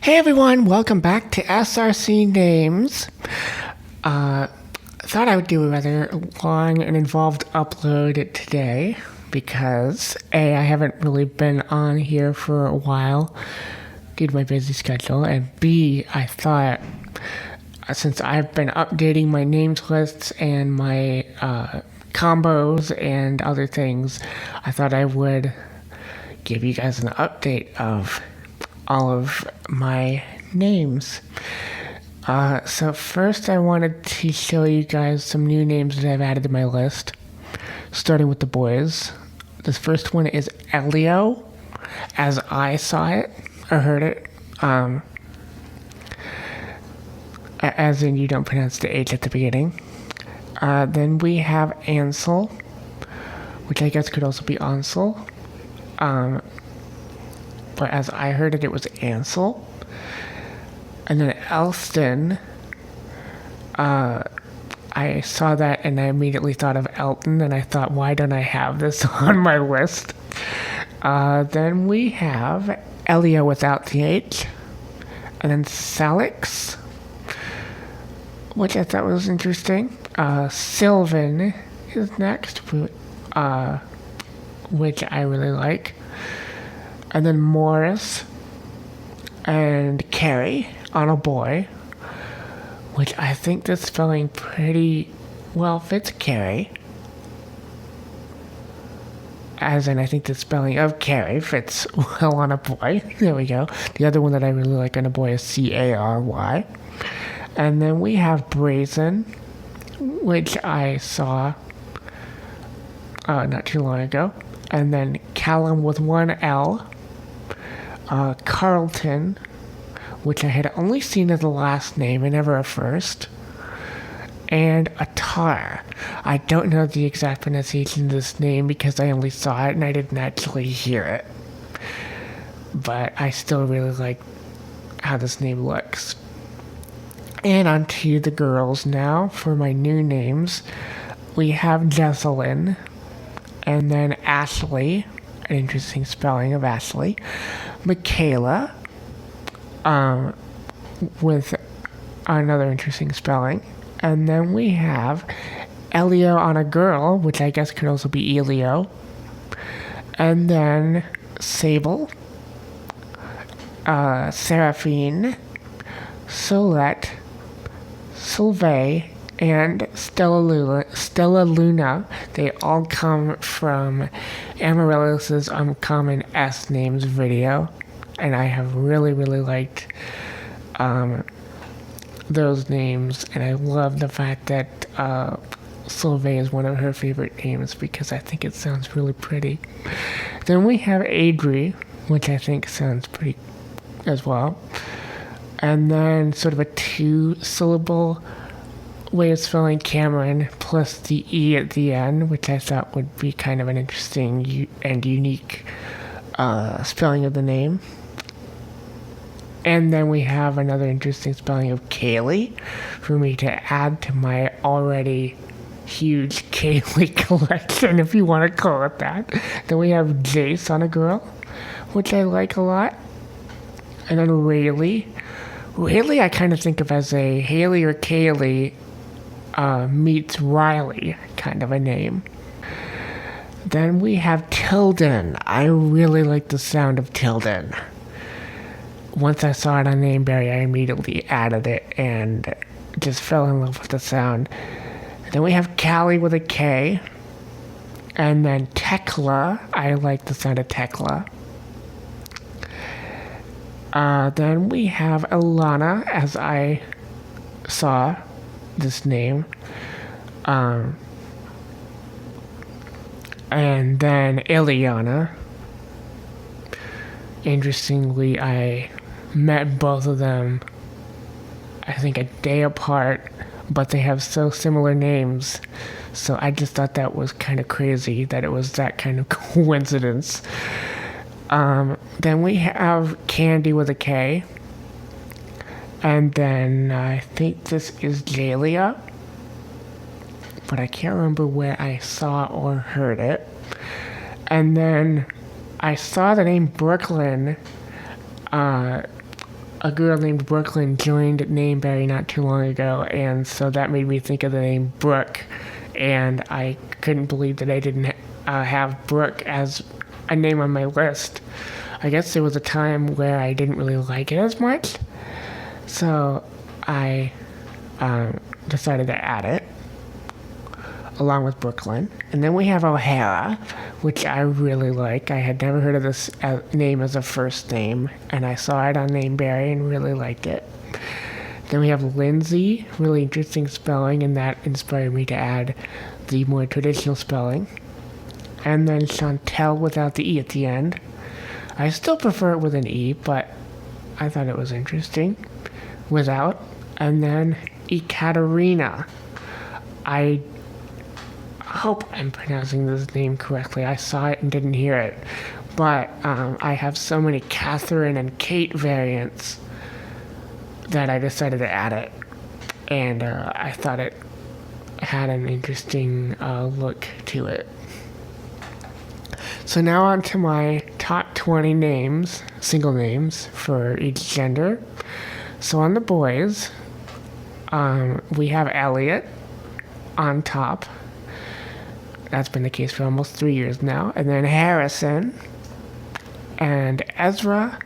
Hey everyone, welcome back to SRC Names. Thought I would do a rather long and involved upload today because A, I haven't really been on here for a while due to my busy schedule, and B, I thought since I've been updating my names lists and my combos and other things, I thought I would give you guys an update of all of my names. So first I wanted to show you guys some new names that I've added to my list, starting with the boys. This first one is Elio, as I saw it, or heard it. As in you don't pronounce the H at the beginning. Then we have Ansel, which I guess could also be Ansel. But as I heard it, it was Ansel. And then Elston, I saw that and I immediately thought of Elton, and I thought, why don't I have this on my list? Then we have Elio without the H. And then Salix, which I thought was interesting. Sylvan is next, which I really like. And then Morris and Carrie on a boy, which I think the spelling pretty well fits Carrie. As in, I think the spelling of Carrie fits well on a boy. There we go. The other one that I really like on a boy is Cary. And then we have Brazen, which I saw not too long ago. And then Callum with one L. Carlton, which I had only seen as a last name and never a first, and Atar. I don't know the exact pronunciation of this name because I only saw it and I didn't actually hear it, but I still really like how this name looks. And on to the girls now for my new names. We have Jessalyn, and then Ashley, an interesting spelling of Ashley, Michaela, with another interesting spelling, and then we have Elio on a girl, which I guess could also be Elio, and then Sable, Seraphine, Solette, Sylvain, and Stella Luna. They all come from Amaryllis's Uncommon S Names video, and I have really liked those names, and I love the fact that Sylvain is one of her favorite names because I think it sounds really pretty. Then we have Adri, which I think sounds pretty as well, and then sort of a 2-syllable way of spelling Cameron plus the E at the end, which I thought would be kind of an interesting and unique spelling of the name. And then we have another interesting spelling of Kaylee for me to add to my already huge Kaylee collection, if you want to call it that. Then we have Jace on a girl, which I like a lot. And then Rayleigh. Rayleigh I kind of think of as a Haley or Kaylee meets Riley kind of a name. Then we have Tilden. I really like the sound of Tilden. Once I saw it on Nameberry, I immediately added it and just fell in love with the sound. Then we have Callie with a K. And then Tekla. I like the sound of Tekla. Then we have Ilana, as I saw this name. And then Ileana. Interestingly, I met both of them, I think, a day apart, but they have so similar names. So I just thought that was kind of crazy that it was that kind of coincidence. Then we have Candy with a K. And then I think this is Jalia, but I can't remember where I saw or heard it. And then I saw the name Brooklyn a girl named Brooklyn joined Nameberry not too long ago, and so that made me think of the name Brooke, and I couldn't believe that I didn't have Brooke as a name on my list. I guess there was a time where I didn't really like it as much, so I decided to add it along with Brooklyn. And then we have O'Hara, which I really like. I had never heard of this name as a first name, and I saw it on Nameberry and really liked it. Then we have Lindsay, really interesting spelling, and that inspired me to add the more traditional spelling. And then Chantel without the E at the end. I still prefer it with an E, but I thought it was interesting without. And then Ekaterina. I hope I'm pronouncing this name correctly. I saw it and didn't hear it. But I have so many Catherine and Kate variants that I decided to add it. And I thought it had an interesting look to it. So now on to my top 20 names, single names for each gender. So on the boys, we have Elliot on top. That's been the case for almost 3 years now. And then Harrison, and Ezra,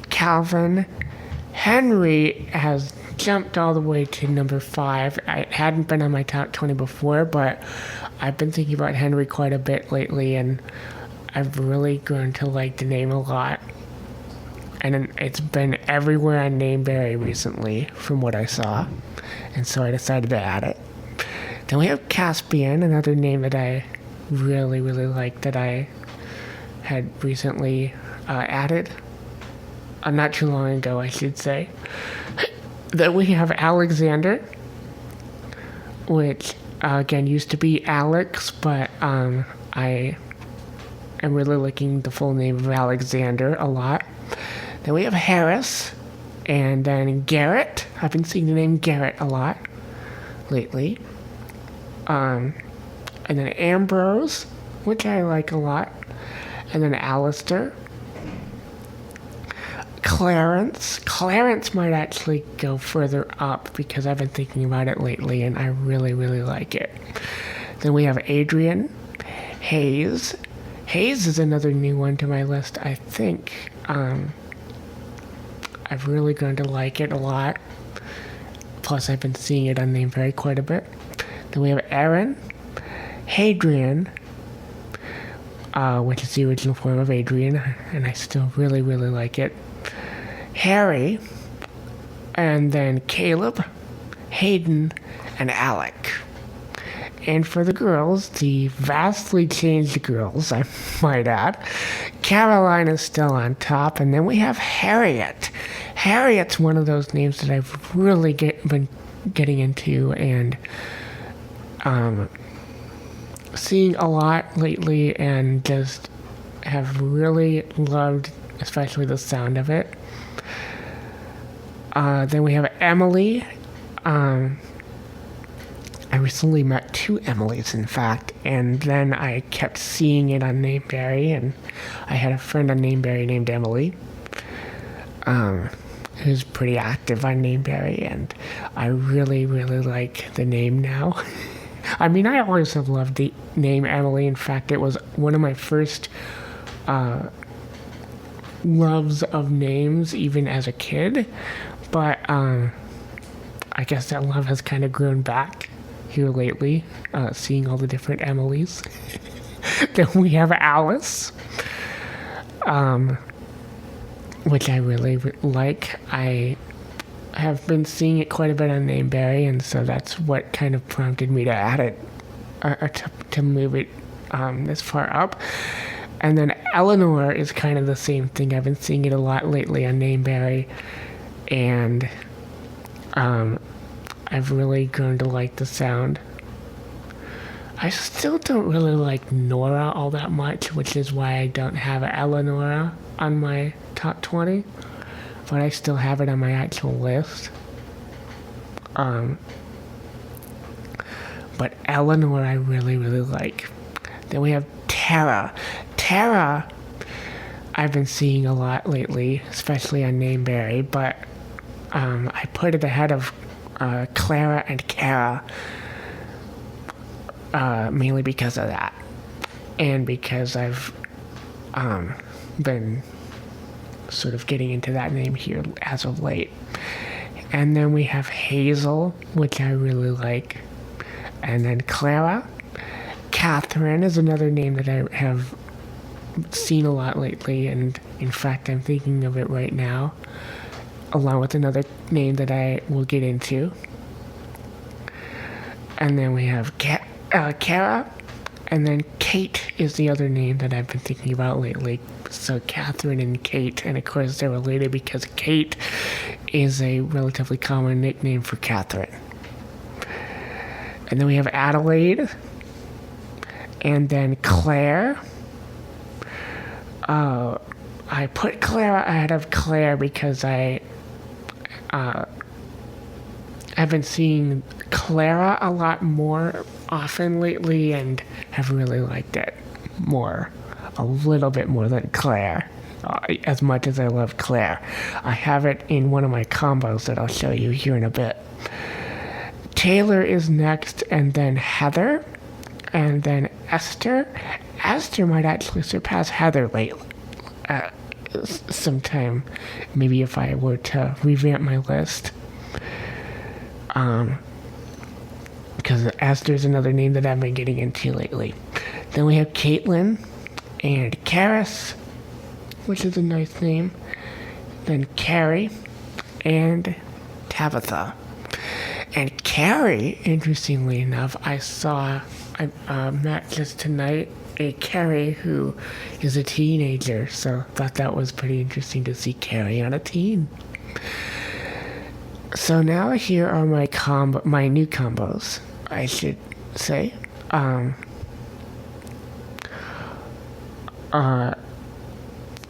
Calvin. Henry has jumped all the way to number 5. It hadn't been on my top 20 before, but I've been thinking about Henry quite a bit lately, and I've really grown to like the name a lot. And it's been everywhere on Nameberry recently, from what I saw, and so I decided to add it. Then we have Caspian, another name that I really, really like that I had recently added. Not too long ago, I should say. Then we have Alexander, which again used to be Alex, but I am really liking the full name of Alexander a lot. Then we have Harris, and then Garrett. I've been seeing the name Garrett a lot lately. And then Ambrose, which I like a lot. And then Alistair. Clarence. Clarence might actually go further up because I've been thinking about it lately and I really, really like it. Then we have Adrian. Hayes. Hayes is another new one to my list, I think. I've really grown to like it a lot. Plus, I've been seeing it on Nameberry quite a bit. Then we have Aaron. Hadrian, which is the original form of Adrian, and I still really, really like it. Harry, and then Caleb, Hayden, and Alec. And for the girls, the vastly changed girls, I might add, Caroline is still on top, and then we have Harriet. Harriet's one of those names that I've really been getting into and seeing a lot lately, and just have really loved, especially the sound of it. Then we have Emily. I recently met 2 Emilys, in fact, and then I kept seeing it on Nameberry, and I had a friend on Nameberry named Emily, who's pretty active on Nameberry, and I really, really like the name now. I mean, I always have loved the name Emily. In fact, it was one of my first loves of names, even as a kid, but I guess that love has kind of grown back here lately, seeing all the different Emilys. Then we have Alice, which I really like. I have been seeing it quite a bit on Nameberry, and so that's what kind of prompted me to add it, or to move it this far up. And then Eleanor is kind of the same thing. I've been seeing it a lot lately on Nameberry, and I've really grown to like the sound. I still don't really like Nora all that much, which is why I don't have Eleanor on my top 20, but I still have it on my actual list. But Eleanor I really, really like. Then we have Tara. Tara, I've been seeing a lot lately, especially on Nameberry, but I put it ahead of Clara and Kara, mainly because of that. And because I've been sort of getting into that name here as of late. And then we have Hazel, which I really like. And then Clara. Catherine is another name that I have seen a lot lately, and in fact I'm thinking of it right now, along with another name that I will get into. And then we have Kara, and then Kate is the other name that I've been thinking about lately. So Catherine and Kate, and of course they're related because Kate is a relatively common nickname for Catherine. And then we have Adelaide, and then Claire. I put Clara ahead of Claire because I've been seeing Clara a lot more often lately and have really liked it a little bit more than Claire, as much as I love Claire. I have it in one of my combos that I'll show you here in a bit. Taylor is next, and then Heather, and then Esther. Esther might actually surpass Heather sometime, maybe if I were to revamp my list. Because Esther's another name that I've been getting into lately. Then we have Caitlin and Karis, which is a nice name. Then Carrie and Tabitha. And Carrie, interestingly enough, I met just tonight a Carrie who is a teenager, so thought that was pretty interesting to see Carrie on a teen. So now here are my new combos, I should say.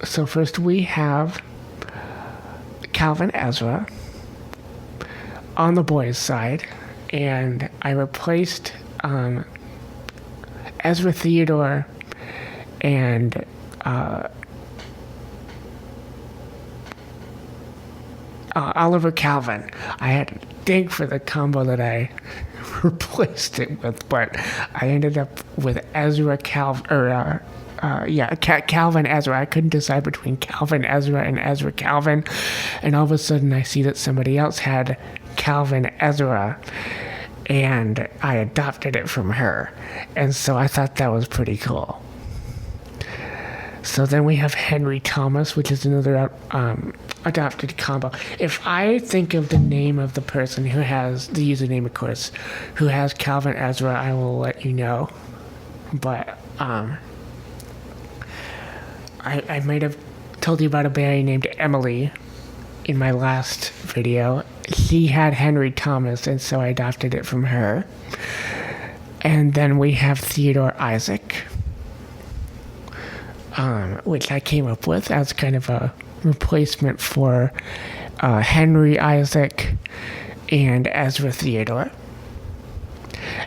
So first we have Calvin Ezra on the boys' side, and I replaced Ezra Theodore and Oliver Calvin. I had to dig for the combo that I replaced it with, but I ended up with Calvin Ezra. I couldn't decide between Calvin Ezra and Ezra Calvin, and all of a sudden I see that somebody else had Calvin Ezra, and I adopted it from her, and so I thought that was pretty cool. So then we have Henry Thomas, which is another adopted combo. If I think of the name of the person who has the username, of course, who has Calvin Ezra, I will let you know. But I might have told you about a berry named Emily in my last video. She had Henry Thomas, and so I adopted it from her. And then we have Theodore Isaac, which I came up with as kind of a replacement for Henry Isaac and Ezra Theodore.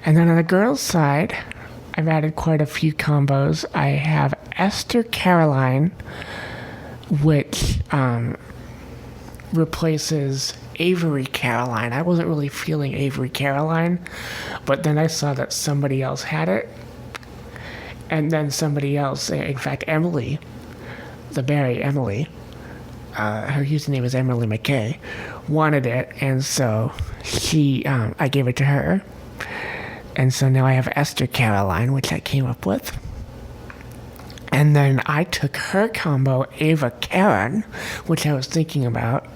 And then on the girls' side, I've added quite a few combos. I have Esther Caroline, which replaces Avery Caroline. I wasn't really feeling Avery Caroline, but then I saw that somebody else had it. And then somebody else, in fact, Emily, the berry Emily, her username is Emily McKay, wanted it, and so I gave it to her. And so now I have Esther Caroline, which I came up with. And then I took her combo, Ava Karen, which I was thinking about,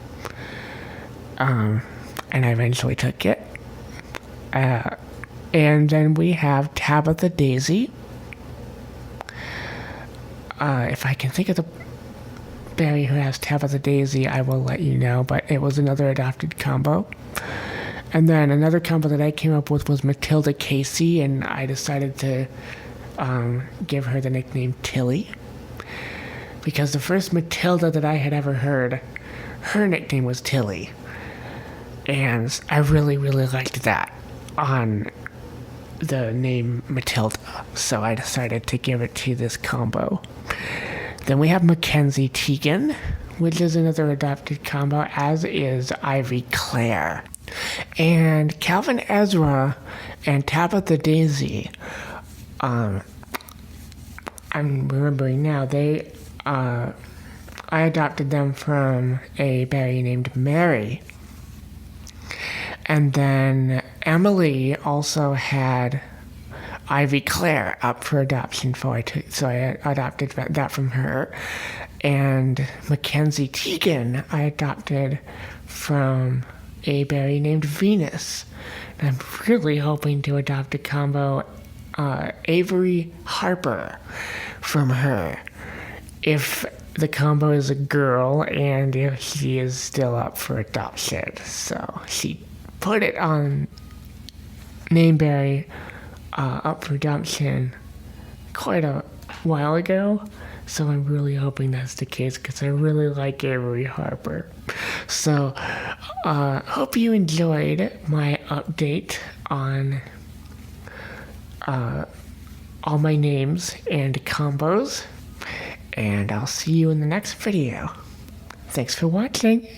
and I eventually took it. And then we have Tabitha Daisy. If I can think of the berry who has Tabitha Daisy, I will let you know, but it was another adopted combo. And then another combo that I came up with was Matilda Casey, and I decided to give her the nickname Tilly, because the first Matilda that I had ever heard, her nickname was Tilly, and I really, really liked that on the name Matilda, so I decided to give it to this combo. Then we have Mackenzie Tegan, which is another adopted combo, as is Ivy Claire. And Calvin Ezra and Tabitha Daisy, I'm remembering now, I adopted them from a berry named Mary. And then Emily also had Ivy Claire up for adoption, so I adopted that from her. And Mackenzie Tegan I adopted from a berry named Venus. And I'm really hoping to adopt a combo, Avery Harper, from her, if the combo is a girl and if she is still up for adoption. So she put it on Nameberry up for adoption quite a while ago, so I'm really hoping that's the case because I really like Avery Harper. So hope you enjoyed my update on all my names and combos, and I'll see you in the next video. Thanks for watching.